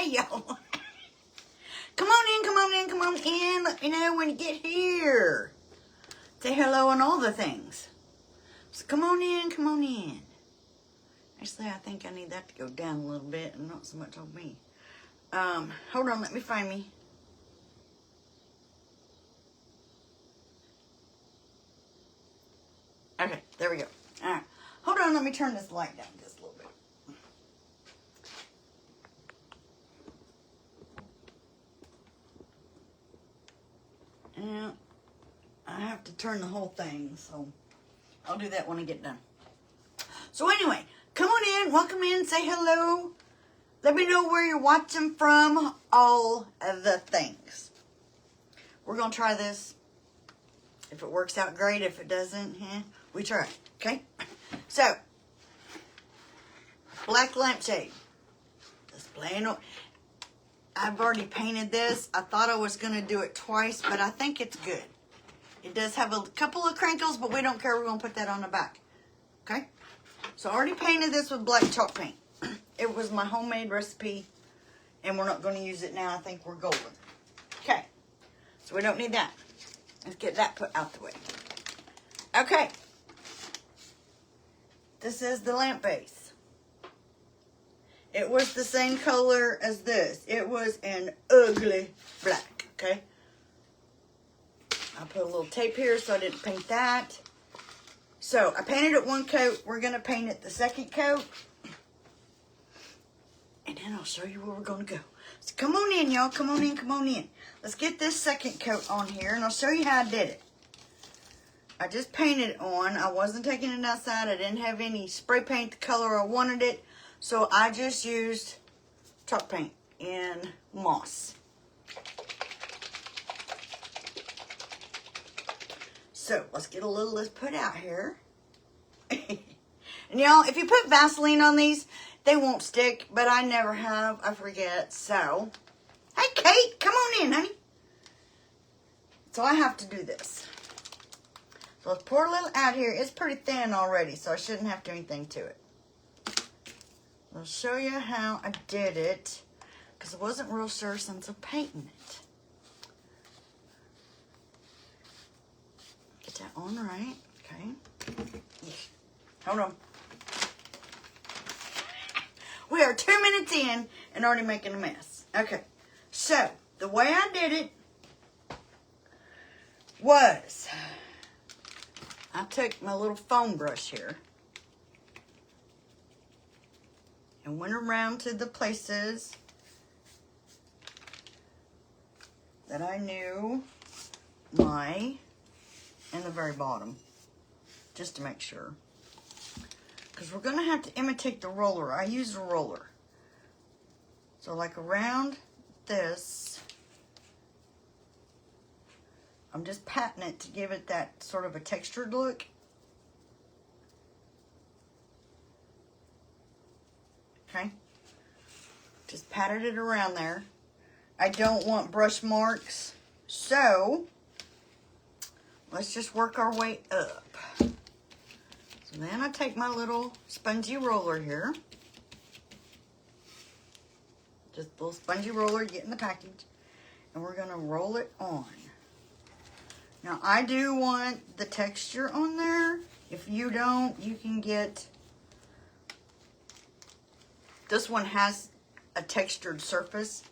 Hey, y'all. Come on in, come on in, come on in. Let me know when you get here. Say hello and all the things. So come on in, come on in. Actually, I think I need that to go down a little bit and not so much on me. Hold on, let me find me. Okay, there we go. All right. Hold on, let me turn this light down just a little bit. And I have to turn the whole thing, so I'll do that when I get done. So anyway, come on in, welcome in, say hello. Let me know where you're watching from, all of the things. We're going to try this. If it works out, great. If it doesn't, we try. Okay? So, black lampshade. Just plain old. I've already painted this. I thought I was going to do it twice, but I think it's good. It does have a couple of crinkles, but we don't care. We're going to put that on the back. Okay? So, I already painted this with black chalk paint. It was my homemade recipe, and we're not going to use it now. I think we're golden. Okay. So, we don't need that. Let's get that put out the way. Okay. This is the lamp base. It was the same color as this. It was an ugly black, okay? I put a little tape here so I didn't paint that. So, I painted it one coat. We're going to paint it the second coat. And then I'll show you where we're going to go. So, come on in, y'all. Come on in, come on in. Let's get this second coat on here, and I'll show you how I did it. I just painted it on. I wasn't taking it outside. I didn't have any spray paint the color I wanted it. So I just used chalk paint in moss. So let's get a little of this put out here. And y'all, if you put Vaseline on these, they won't stick, but I never have. I forget. So, hey, Kate, come on in, honey. So I have to do this. So let's pour a little out here. It's pretty thin already, so I shouldn't have to do anything to it. I'll show you how I did it, because I wasn't real sure since I'm painting it. Get that on right, okay. Yeah. Hold on. We are 2 minutes in and already making a mess. Okay, so the way I did it was I took my little foam brush here and went around to the places that I knew in the very bottom, just to make sure. Because we're going to have to imitate the roller. I used a roller. So like around this, I'm just patting it to give it that sort of a textured look. Okay. Just patted it around there. I don't want brush marks. So, let's just work our way up. So then I take my little spongy roller here. Just a little spongy roller, get in the package. And we're going to roll it on. Now, I do want the texture on there. If you don't, you can get... This one has a textured surface.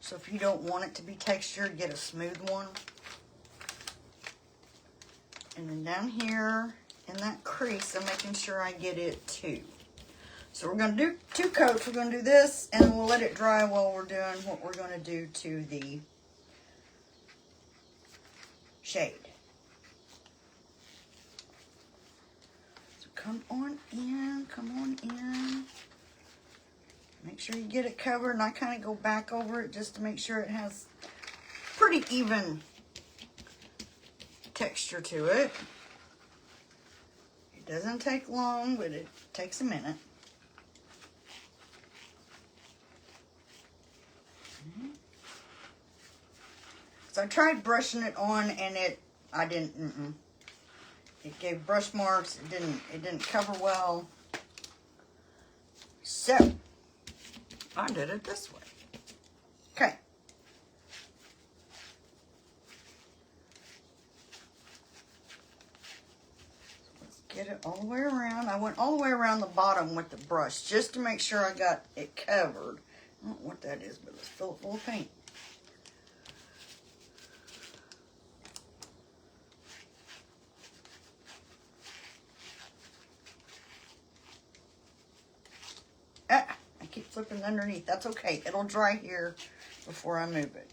So if you don't want it to be textured, get a smooth one. And then down here in that crease, I'm making sure I get it too. So we're going to do 2 coats. We're going to do this, and we'll let it dry while we're doing what we're going to do to the shade. So come on in, come on in. Make sure you get it covered, and I kind of go back over it just to make sure it has pretty even texture to it. It doesn't take long, but it takes a minute. So I tried brushing it on, and I didn't. It gave brush marks. It didn't cover well. So I did it this way. all the way around. I went all the way around the bottom with the brush just to make sure I got it covered. I don't know what that is, but let's fill it full of paint. Ah, I keep flipping underneath. That's okay. It'll dry here before I move it.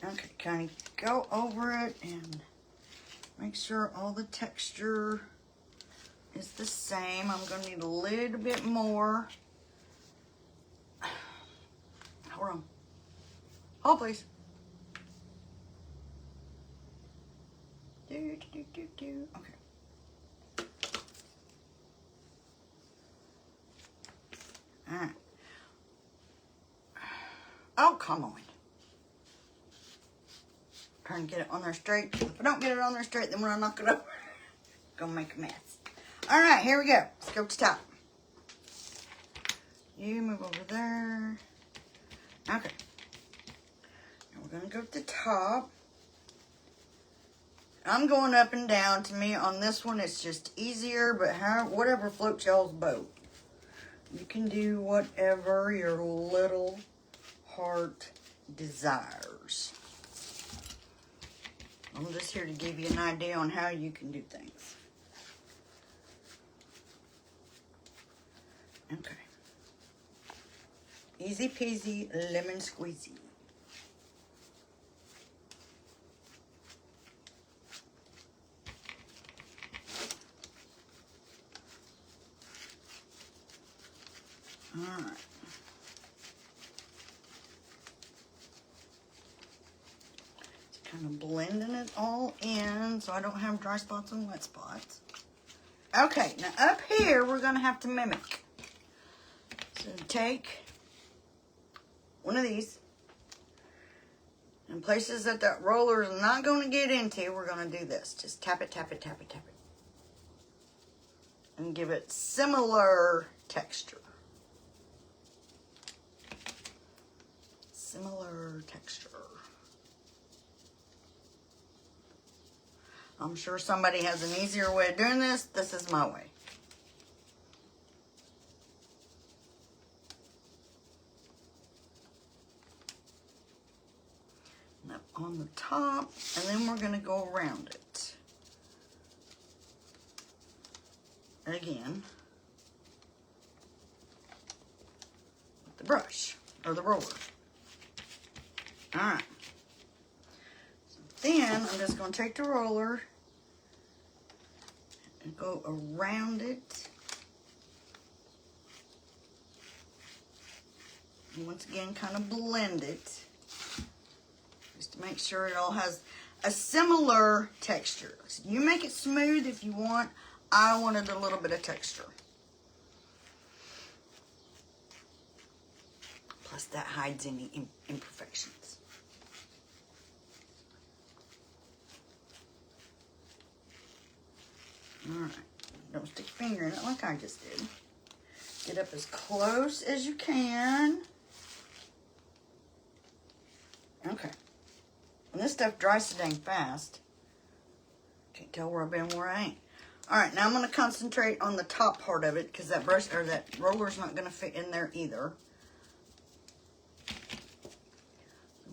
Okay, kind of go over it and make sure all the texture is the same. I'm going to need a little bit more. Hold on. Hold, please. Okay. All right. Oh, come on. Trying to get it on there straight. If I don't get it on there straight, then when I knock it over, gonna make a mess. All right, here we go. Let's go to the top. You move over there. Okay. Now we're gonna go to the top. I'm going up and down. To me, on this one, it's just easier, but whatever floats y'all's boat. You can do whatever your little heart desires. I'm just here to give you an idea on how you can do things. Okay. Easy peasy, lemon squeezy. All right. Kind of blending it all in so I don't have dry spots and wet spots. Okay, now up here we're going to have to mimic. So take one of these, and places that roller is not going to get into, we're going to do this. Just tap it, tap it, tap it, tap it. And give it similar texture. Similar texture. I'm sure somebody has an easier way of doing this. This is my way. And up on the top, and then we're going to go around it. Again. With the brush, or the roller. Alright. Then I'm just going to take the roller and go around it. And once again, kind of blend it. Just to make sure it all has a similar texture. So you make it smooth if you want. I wanted a little bit of texture. Plus that hides any imperfections. Alright, don't stick your finger in it like I just did. Get up as close as you can. Okay. And this stuff dries so dang fast. Can't tell where I've been, where I ain't. Alright, now I'm going to concentrate on the top part of it because that brush, or that roller's not going to fit in there either. So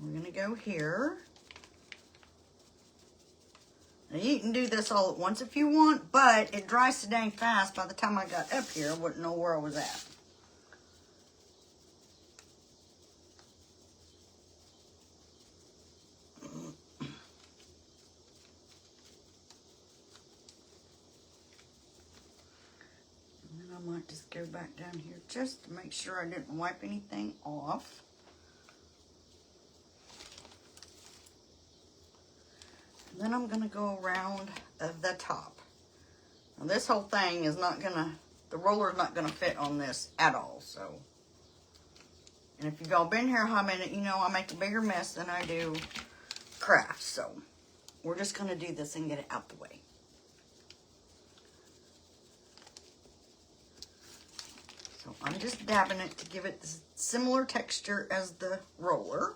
we're going to go here. Now you can do this all at once if you want, but it dries so dang fast. By the time I got up here, I wouldn't know where I was at. And then I might just go back down here just to make sure I didn't wipe anything off. And then I'm going to go around the top. Now this whole thing is not going to, the roller's not going to fit on this at all, so. And if you've all been here a minute, you know I make a bigger mess than I do crafts, so. We're just going to do this and get it out the way. So I'm just dabbing it to give it the similar texture as the roller.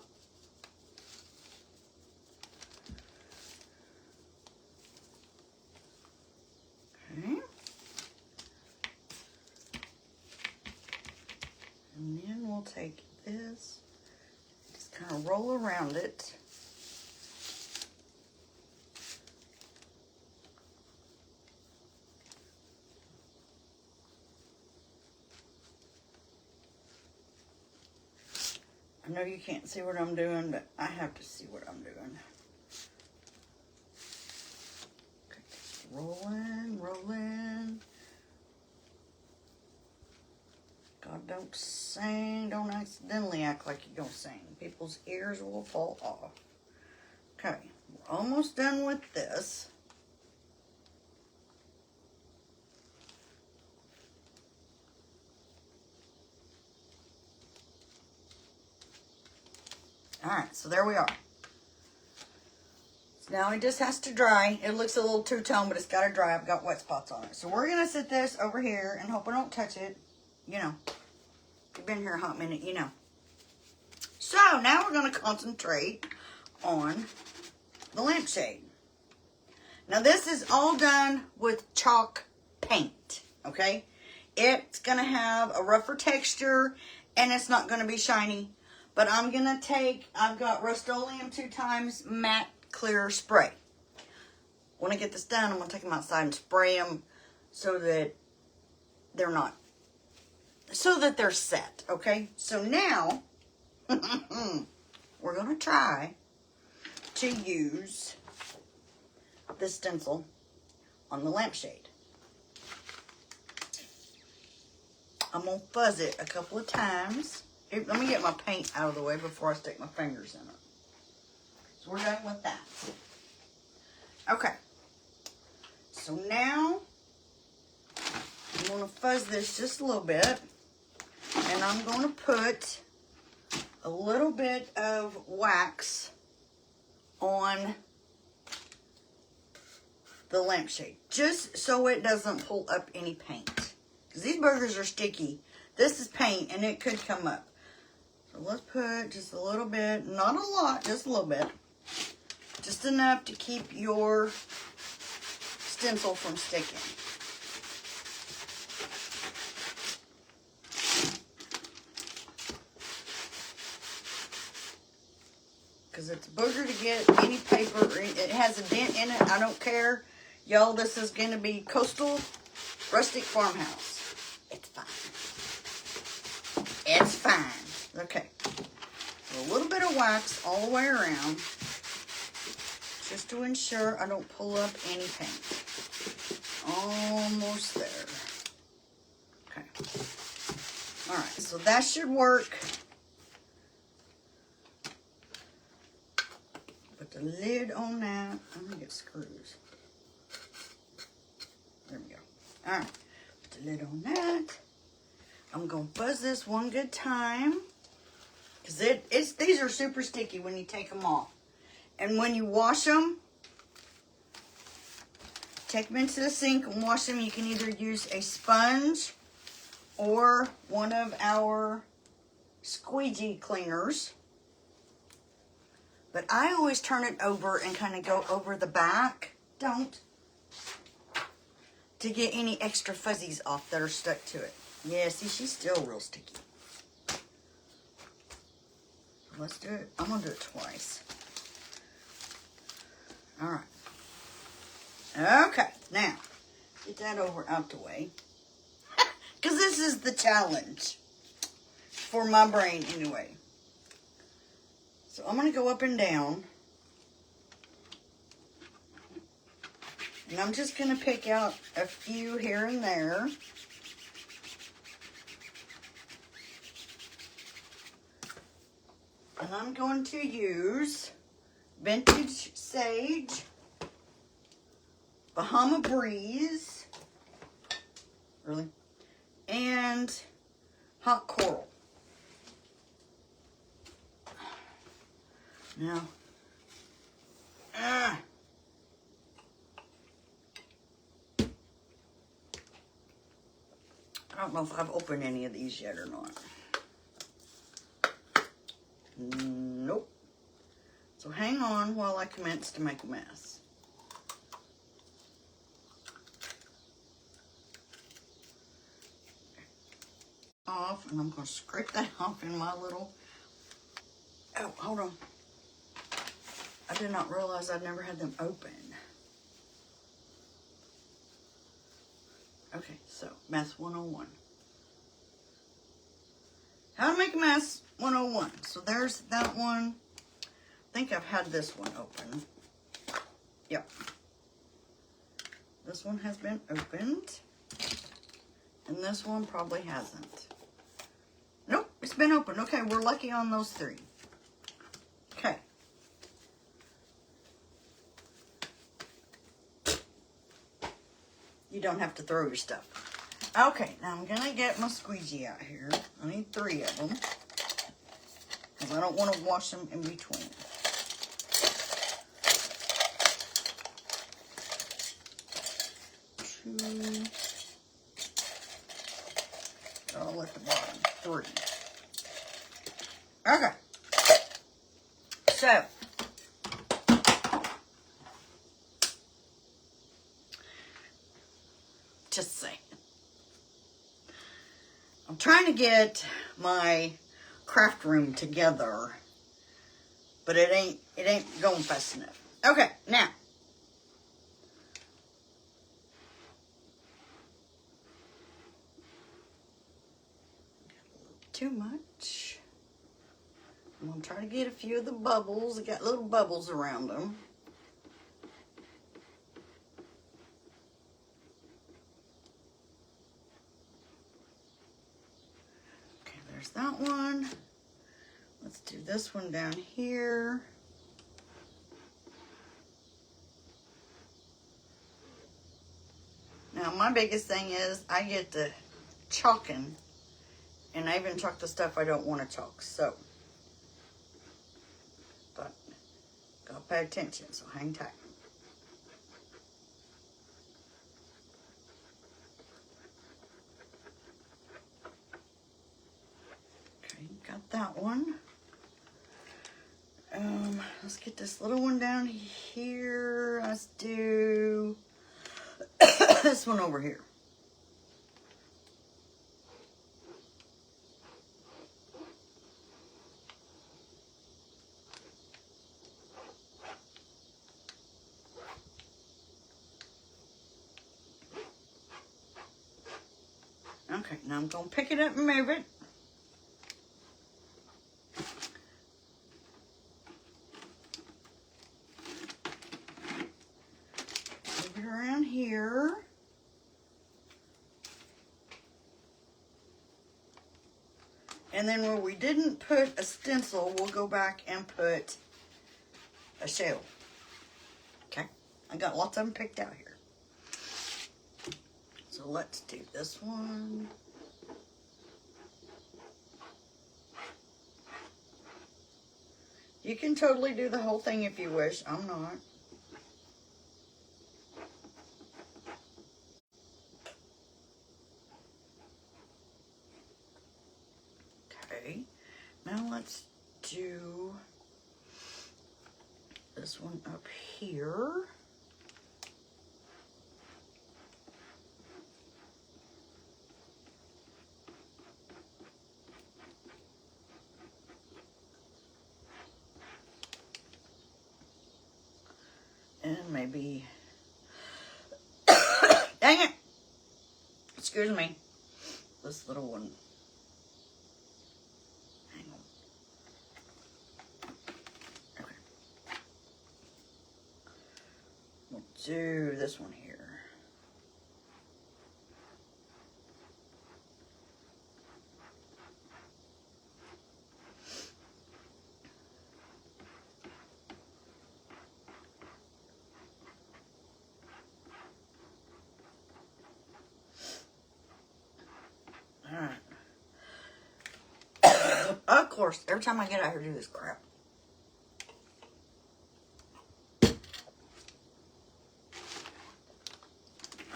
And then we'll take this, just kind of roll around it. I know you can't see what I'm doing, but I have to see what I'm doing. Okay, just rolling, rolling. God, don't sing. Don't accidentally act like you're going to sing. People's ears will fall off. Okay, we're almost done with this. Alright, so there we are. So now it just has to dry. It looks a little two-tone, but it's got to dry. I've got wet spots on it. So we're going to set this over here and hope I don't touch it. You know, if you've been here a hot minute, you know. So now we're going to concentrate on the lampshade. Now this is all done with chalk paint, okay? It's going to have a rougher texture and it's not going to be shiny. But I'm going to take, I've got Rust-Oleum 2x matte clear spray. When I get this done, I'm going to take them outside and spray them so that they're not, so that they're set, okay? So now, we're going to try to use this stencil on the lampshade. I'm going to fuzz it a couple of times. Here, let me get my paint out of the way before I stick my fingers in it. So we're done with that. Okay. So now, I'm going to fuzz this just a little bit. And I'm going to put a little bit of wax on the lampshade. Just so it doesn't pull up any paint. Because these burgers are sticky. This is paint and it could come up. So let's put just a little bit, not a lot, just a little bit. Just enough to keep your stencil from sticking. Because it's a booger to get any paper. It has a dent in it. I don't care. Y'all, this is going to be coastal rustic farmhouse. It's fine. It's fine. Okay. So a little bit of wax all the way around. Just to ensure I don't pull up any paint. Almost there. Okay. Alright, so that should work. Put the lid on that. I'm going to get screws. There we go. Alright. Put the lid on that. I'm going to fuzz this one good time. Because these are super sticky when you take them off. And when you wash them, take them into the sink and wash them. You can either use a sponge or one of our squeegee cleaners. But I always turn it over and kind of go over the back. Don't. To get any extra fuzzies off that are stuck to it. Yeah, see, she's still real sticky. Let's do it. I'm going to do it twice. Alright. Okay, now, get that over out the way. Because this is the challenge. For my brain, anyway. So I'm going to go up and down. And I'm just going to pick out a few here and there. And I'm going to use Vintage Sage, Bahama Breeze, really, and Hot Coral. Now, I don't know if I've opened any of these yet or not. Nope. So hang on while I commence to make a mess. off, and I'm going to scrape that off in my little, oh, hold on. I did not realize I'd never had them open. Okay, so Mess 101. How to make a mess 101. So there's that one. I think I've had this one open. Yep. This one has been opened. And this one probably hasn't. Nope, it's been opened. Okay, we're lucky on those 3. Okay. You don't have to throw your stuff. Okay, now I'm going to get my squeegee out here. I need 3 of them. Because I don't want to wash them in between. 2. All at the bottom. 3. Okay. So. Just saying. I'm trying to get my craft room together, but it ain't going fast enough. Okay, now. Too much. I'm gonna try to get a few of the bubbles. I got little bubbles around them. Okay, there's that one. Let's do this one down here. Now, my biggest thing is I get to chalking, and I even chalk the stuff I don't want to chalk, so. But, gotta pay attention, so hang tight. Okay, got that one. Let's get this little one down here. Let's do this one over here. Okay, now I'm going to pick it up and move it. Move it around here. And then where we didn't put a stencil, we'll go back and put a shell. Okay, I got lots of them picked out here. So let's do this one. You can totally do the whole thing if you wish. I'm not. Okay, now let's do this one up here. And maybe, dang it, excuse me, this little one, hang on, okay, we'll do this one here. Of course, every time I get out here, do this crap. All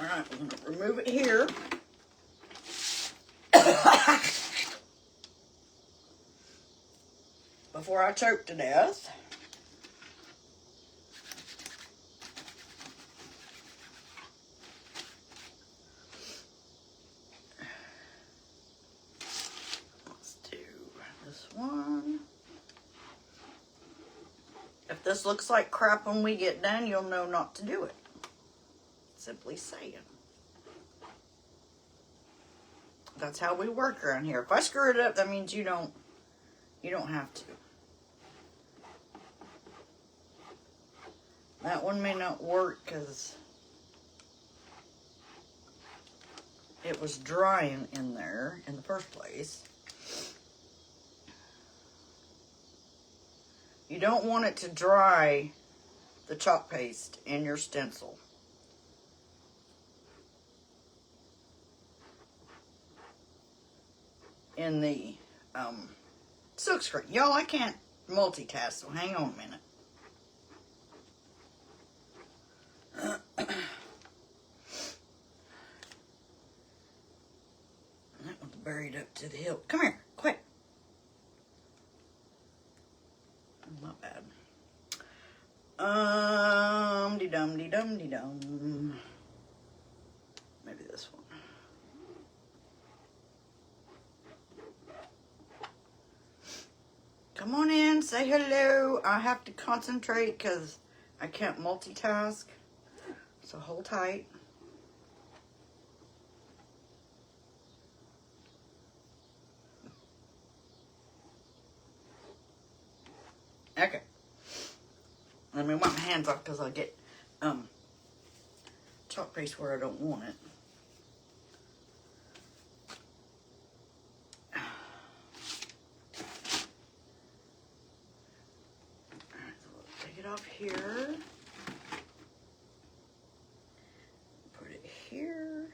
right, we're gonna remove it here. Before I choke to death. if this looks like crap when we get done, you'll know not to do it. Simply saying. That's how we work around here. If I screw it up, that means you don't have to. That one may not work because it was drying in there in the first place. You don't want it to dry the chalk paste in your stencil. In the silk screen. Y'all, I can't multitask, so hang on a minute. That one's buried up to the hilt. Come here, quick. Not bad. De-dum. Maybe this one. Come on in, say hello. I have to concentrate because I can't multitask. So hold tight. Okay. Let me wipe my hands off because I'll get chalk paste where I don't want it. Alright, so we'll take it off here. Put it here.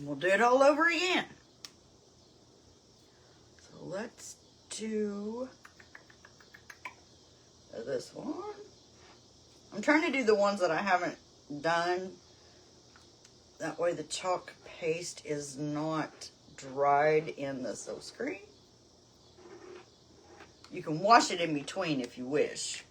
We'll do it all over again. So let's do this one. I'm trying to do the ones that I haven't done. That way the chalk paste is not dried in the silk screen. You can wash it in between if you wish.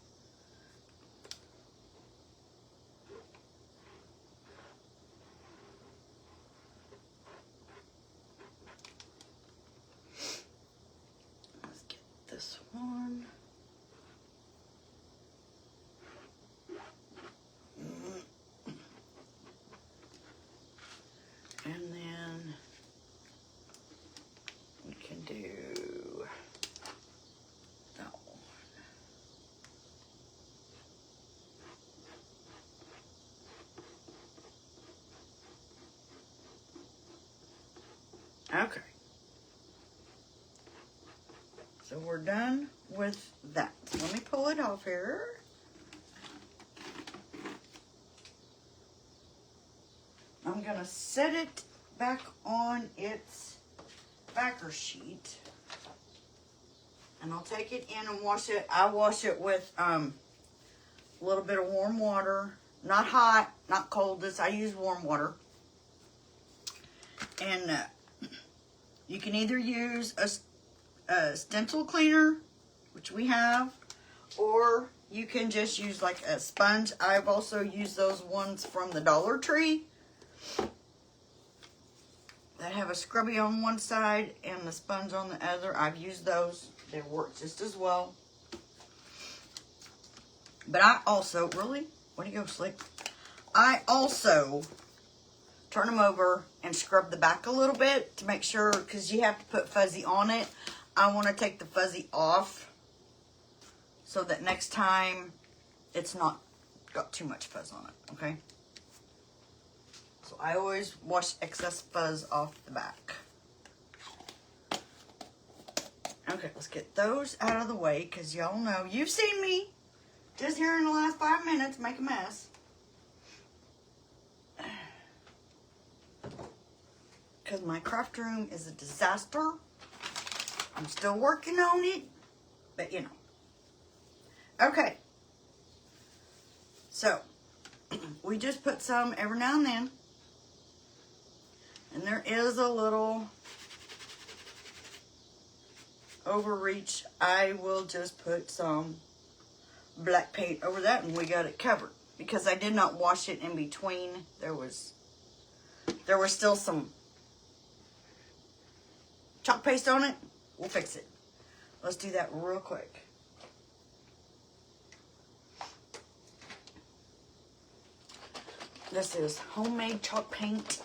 One. And then we can do that one. Okay. So we're done with that. Let me pull it off here. I'm going to set it back on its backer sheet. And I'll take it in and wash it. I wash it with a little bit of warm water. Not hot, not cold. I use warm water. And you can either use a stencil cleaner, which we have, or you can just use like a sponge. I've also used those ones from the Dollar Tree that have a scrubby on one side and the sponge on the other. I've used those. They work just as well. But I also, really? Where do you go, Slick? I also turn them over and scrub the back a little bit to make sure, because you have to put fuzzy on it. I want to take the fuzzy off so that next time it's not got too much fuzz on it, okay? So I always wash excess fuzz off the back. Okay, let's get those out of the way because y'all know, you've seen me just here in the last 5 minutes make a mess. Because my craft room is a disaster. I'm still working on it, but you know. Okay. So, we just put some every now and then. And there is a little overreach. I will just put some black paint over that and we got it covered. Because I did not wash it in between. There was there was still some chalk paste on it, we'll fix it. Let's do that real quick. This is homemade chalk paint.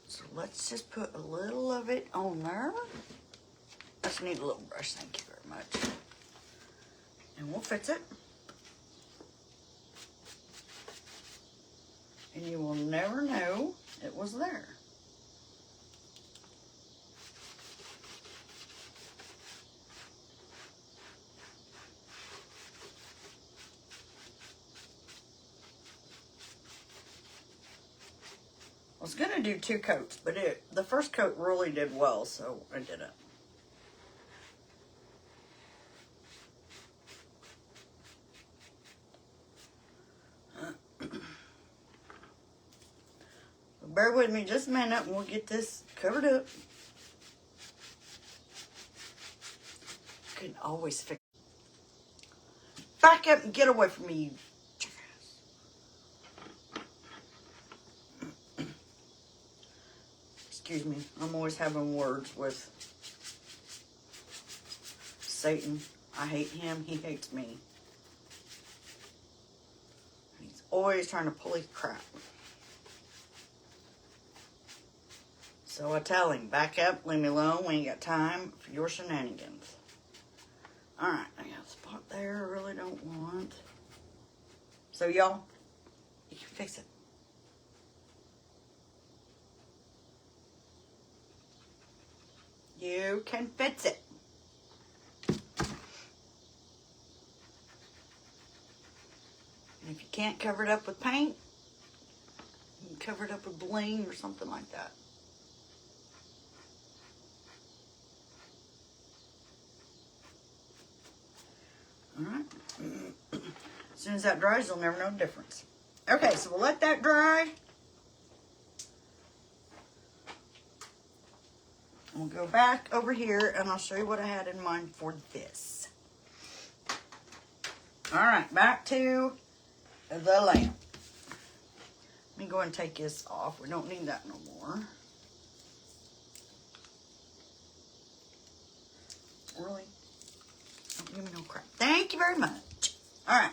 So let's just put a little of it on there. I just need a little brush, thank you very much. And we'll fix it. And you will never know it was there. I was going to do 2 coats, but the first coat really did well, so I did it. Bear with me just a minute and we'll get this covered up. You can always fix it. Back up and get away from me, you jackass. Excuse me, I'm always having words with Satan. I hate him, he hates me. He's always trying to pull his crap. So I tell him, back up, leave me alone, we ain't got time for your shenanigans. Alright, I got a spot there I really don't want. So y'all, you can fix it. You can fix it. And if you can't cover it up with paint, you can cover it up with bling or something like that. Alright. As soon as that dries, you'll never know the difference. Okay, so we'll let that dry. We'll go back over here and I'll show you what I had in mind for this. Alright, back to the lamp. Let me go and take this off. We don't need that no more. Really? Don't give me no crap. Thank you very much. Alright.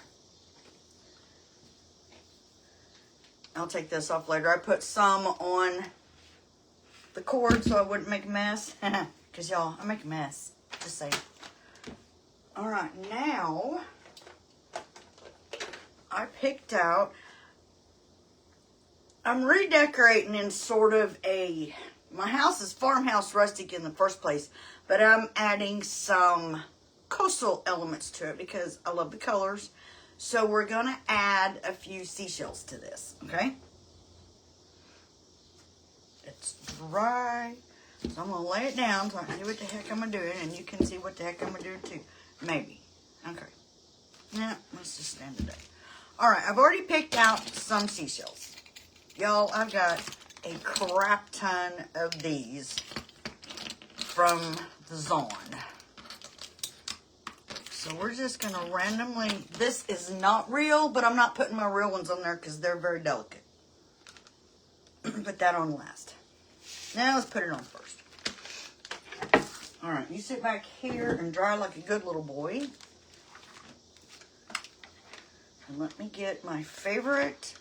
I'll take this off later. I put some on the cord so I wouldn't make a mess. Because y'all, I make a mess. Just saying. Alright, now I picked out, I'm redecorating in sort of a, my house is farmhouse rustic in the first place, but I'm adding some coastal elements to it because I love the colors. So we're going to add a few seashells to this, okay? It's dry, so I'm going to lay it down so I can see what the heck I'm going to do, and you can see what the heck I'm going to do too. Maybe. Okay. Nah, let's just stand today. Alright, I've already picked out some seashells. Y'all, I've got a crap ton of these from the Zon. So we're just going to randomly, this is not real, but I'm not putting my real ones on there because they're very delicate. Put that on last. Now let's put it on first. Alright, you sit back here and dry like a good little boy. And let me get my favorite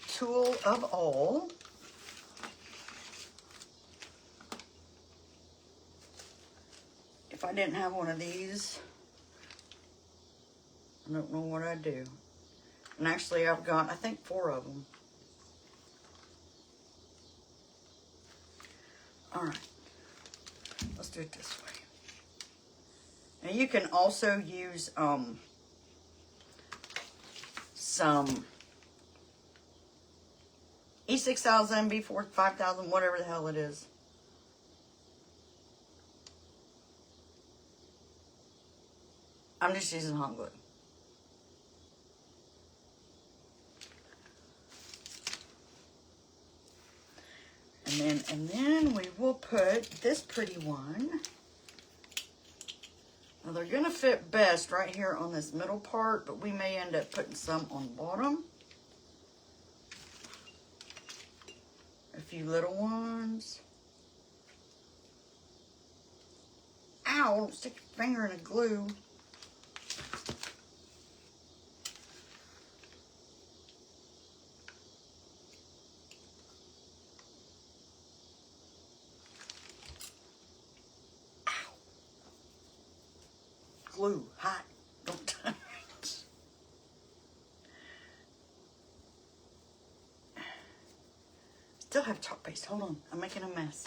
tool of all. If I didn't have one of these, I don't know what I'd do. And actually I've got, I think, 4 of them. Alright. Let's do it this way. Now you can also use some E6000, B5000, whatever the hell it is. I'm just using hot glue. And then we will put this pretty one. Now they're gonna fit best right here on this middle part, but we may end up putting some on the bottom. few little ones. Ow, don't stick your finger in a glue. Ow. Glue, hot, don't touch. Still have chalk paste. Hold on, I'm making a mess.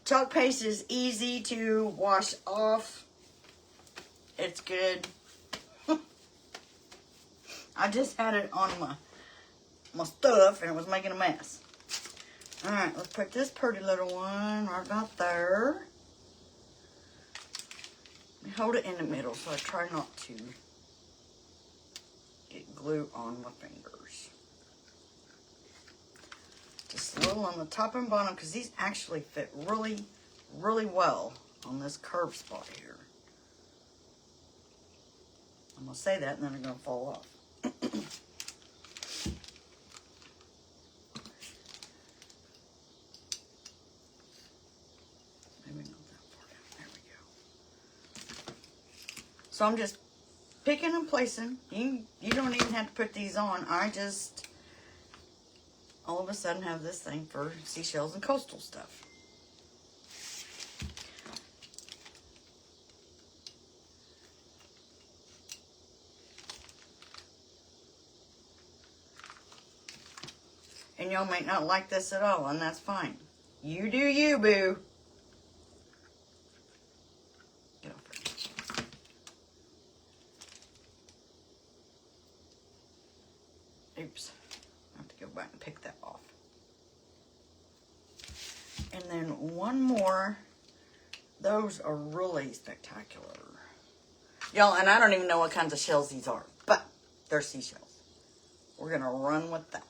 Chalk paste is easy to wash off. It's good. I just had it on my stuff and it was making a mess. Alright, let's put this pretty little one right about there. Hold it in the middle so I try not to get glue on my fingers. Just a little on the top and bottom because these actually fit really, really well on this curved spot here. I'm going to say that and then they're going to fall off. Maybe not that far down. There we go. So I'm just picking and placing. You don't even have to put these on. I just all of a sudden have this thing for seashells and coastal stuff. And y'all might not like this at all, and that's fine. You do you, boo. Get off there. Oops. I have to go back and pick that off. And then one more. Those are really spectacular. Y'all, and I don't even know what kinds of shells these are, but they're seashells. We're going to run with that.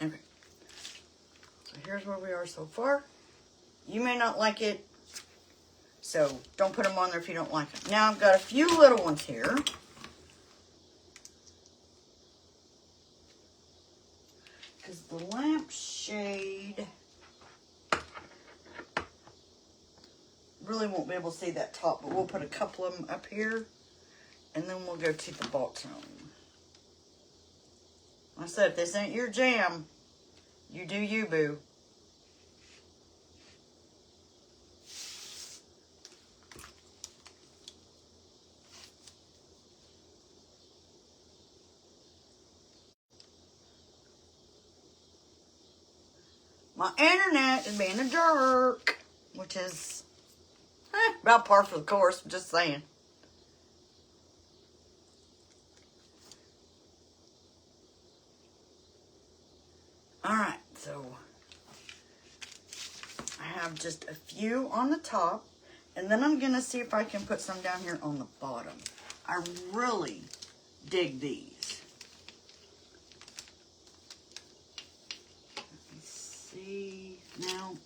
Okay, so here's where we are so far. You may not like it, so don't put them on there if you don't like them. Now I've got a few little ones here. Because the lampshade really won't be able to see that top, but we'll put a couple of them up here, and then we'll go to the bottom. I said, if this ain't your jam, you do you, boo. My internet is being a jerk, which is about par for the course, I'm just saying. Alright, so I have just a few on the top, and then I'm going to see if I can put some down here on the bottom. I really dig these. Let me see. No.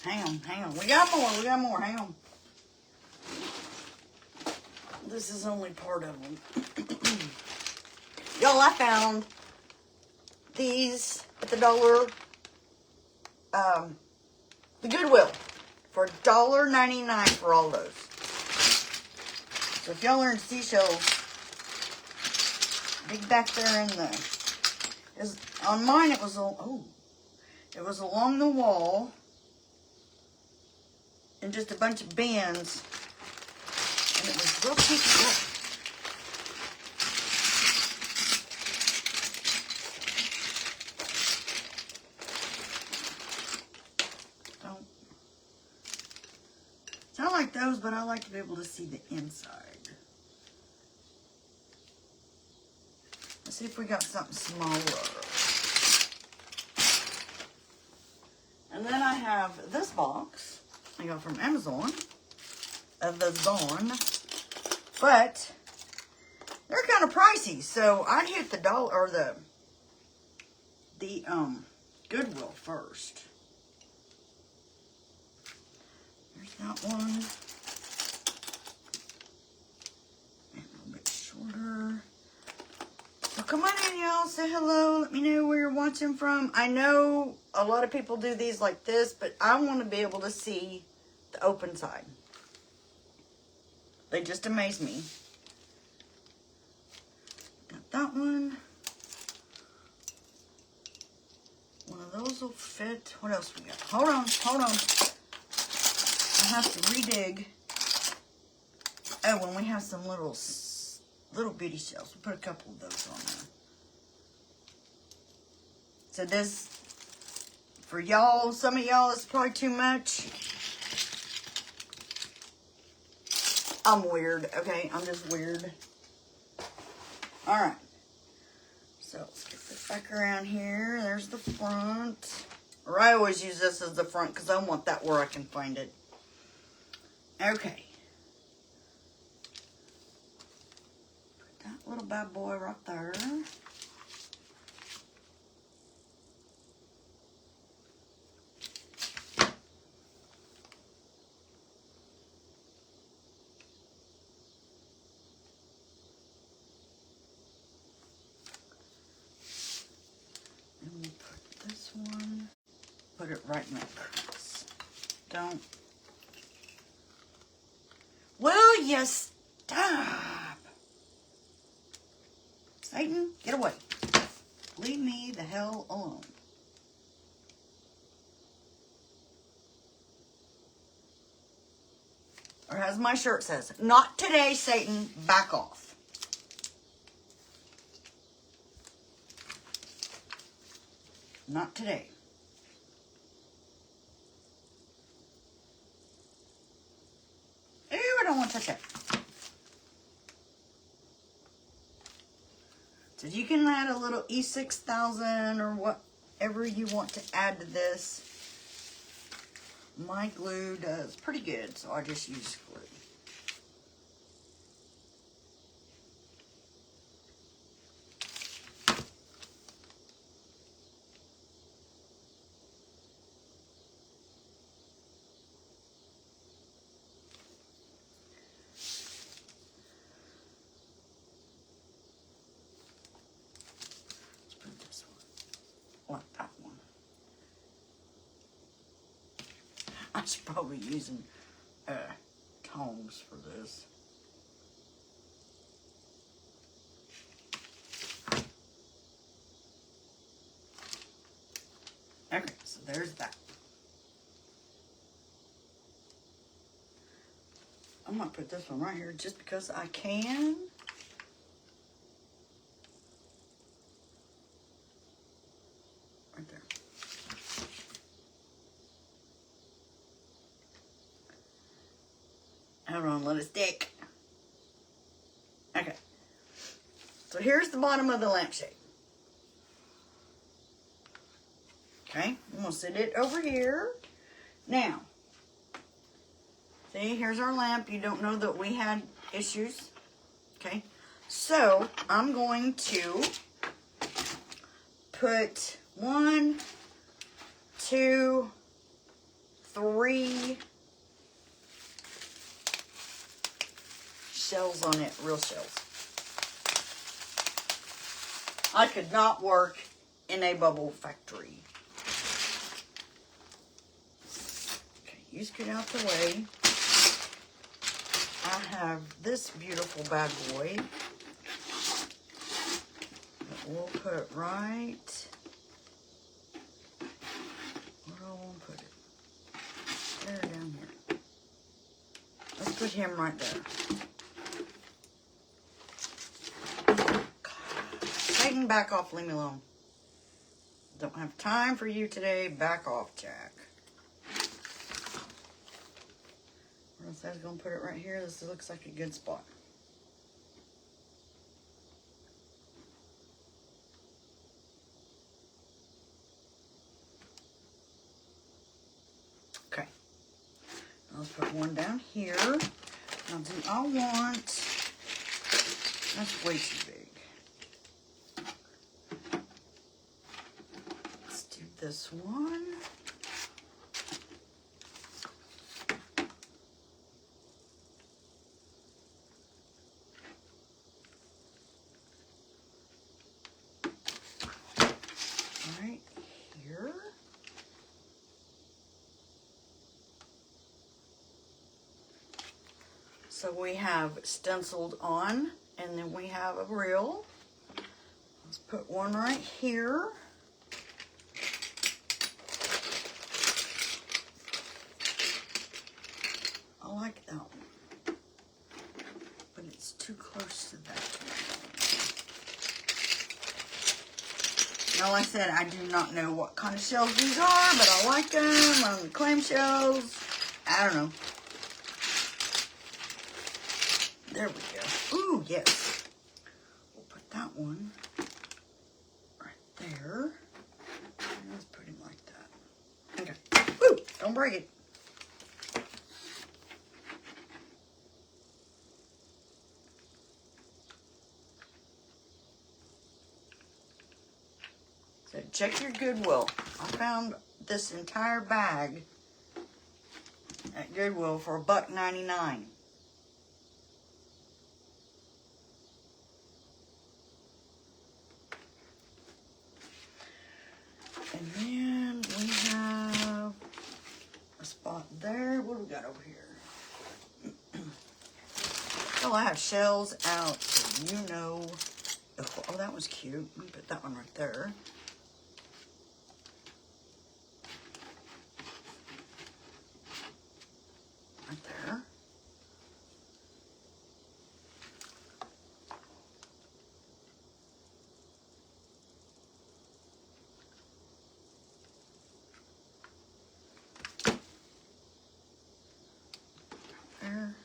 Hang on. We got more, hang on. This is only part of them. Y'all, I found these at the the Goodwill for $1.99 for all those. So if y'all are in seashells, dig back there in the, on mine it was, it was along the wall and just a bunch of bins, and it was real cheap. So I like those, but I like to be able to see the inside. Let's see if we got something smaller. And then I have this box I got from Amazon, but They're kind of pricey, so I'd hit the dollar or the Goodwill first. There's that one. And a little bit shorter. So come on in, y'all. Say hello. Let me know where you're watching from. I know a lot of people do these like this, but I want to be able to see the open side. They just amaze me. Got that one. One of those will fit. What else we got? Hold on, hold on. I have to redig. Oh, and we have some little beauty shells. We'll put a couple of those on there. So this, for y'all, some of y'all, it's probably too much. I'm weird, okay? I'm just weird. All right. So let's get this back around here. There's the front. Or I always use this as the front because I want that where I can find it. Okay. Put that little bad boy right there. And we put this one, put it right in that crease. Don't. Will you stop? Satan, get away. Leave me the hell alone. Or as my shirt says, not today, Satan, back off. Not today. Ew, I don't want to touch it. So you can add a little E6000 or whatever you want to add to this. My glue does pretty good, so I just use glue. I should probably using tongs for this. Okay, so there's that. I'm gonna put this one right here just because I can. Right there. Hold on, let it stick. Okay. So here's the bottom of the lampshade. Okay, I'm gonna set it over here. Now, see, here's our lamp. You don't know that we had issues. Okay, so I'm going to put 1, 2, 3 shells on it, real shells. I could not work in a bubble factory. Okay, you scoot out the way. I have this beautiful bad boy that we'll put right. Where do I want to put it? There, down here. Let's put him right there. Satan, back off, leave me alone. Don't have time for you today. Back off, Jack. I was going to put it right here. This looks like a good spot. Okay. Now let's put one down here. Now do I want That's way too big. Let's do this one. Right here. So we have stenciled on, and then we have a reel. Let's put one right here. I like that one, but it's too close to that one. Now, like I said, I do not know what kind of shells these are, but I like them. Clam shells. I don't know. There we go. Ooh, yes. We'll put that one right there. Let's put him like that. Okay. Woo! Don't break it. So check your Goodwill. I found this entire bag at Goodwill for $1.99. And then we have a spot there. What do we got over here? Oh, I have shells out, so you know. Oh, that was cute. Let me put that one right there. Right there. There.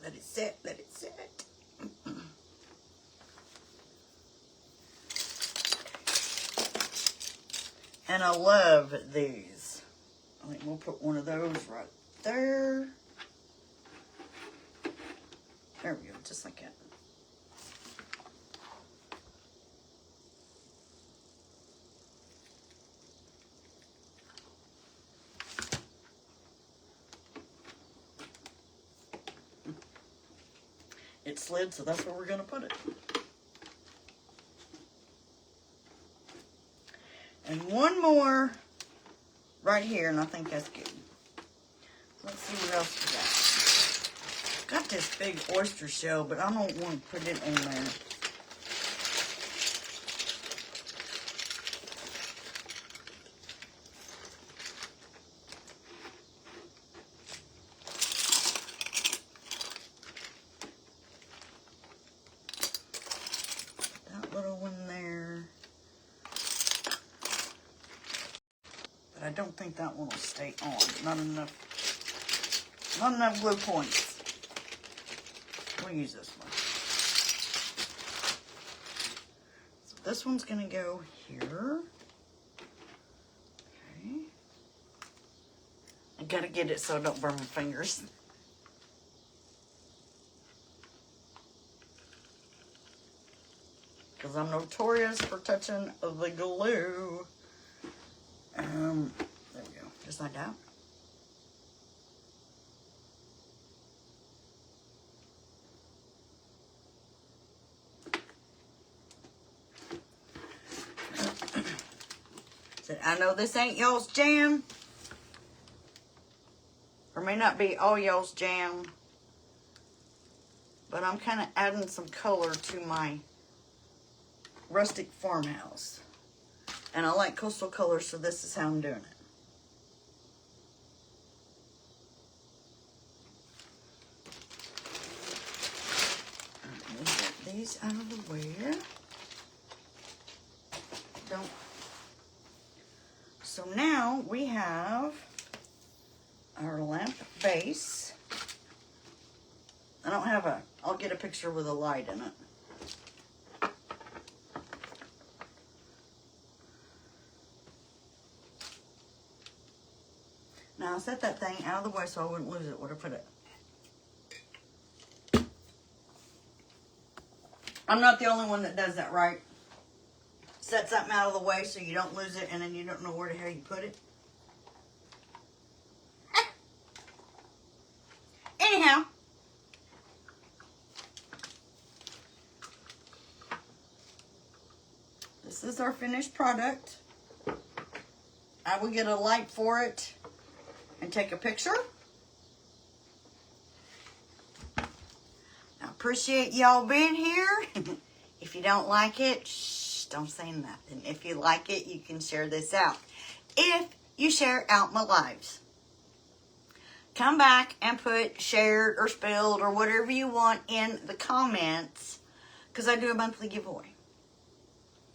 Let it sit, let it sit. And I love these. I think we'll put one of those right there. There we go, just like that. It slid, so that's where we're gonna put it. And one more right here, and I think that's good. Let's see what else we got. Got this big oyster shell, but I don't want to put it on there. That little one there. But I don't think that one will stay on. Not enough glue points. We'll use this one. So this one's gonna go here. Okay. I gotta get it so I don't burn my fingers. Because I'm notorious for touching the glue. There we go, just like that. Said, I know this ain't y'all's jam, or may not be all y'all's jam, but I'm kind of adding some color to my rustic farmhouse. And I like coastal colors, so this is how I'm doing it. Let me get these out of the way. Don't. So now we have our lamp base. I don't have a, I'll get a picture with a light in it. Now, I set that thing out of the way so I wouldn't lose it where to put it. I'm not the only one that does that, right? Set something out of the way so you don't lose it and then you don't know where the hell you put it. Anyhow. This is our finished product. I will get a light for it and take a picture. I appreciate y'all being here. If you don't like it, shh, don't say nothing. If you like it, you can share this out. If you share out my lives, come back and put shared or spilled or whatever you want in the comments, because I do a monthly giveaway.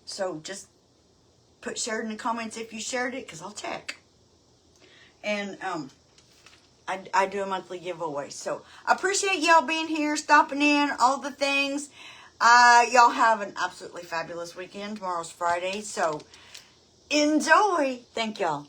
So just put shared in the comments if you shared it, because I'll check. And I do a monthly giveaway. So I appreciate y'all being here, stopping in, all the things. Y'all have an absolutely fabulous weekend. Tomorrow's Friday, so enjoy. Thank y'all.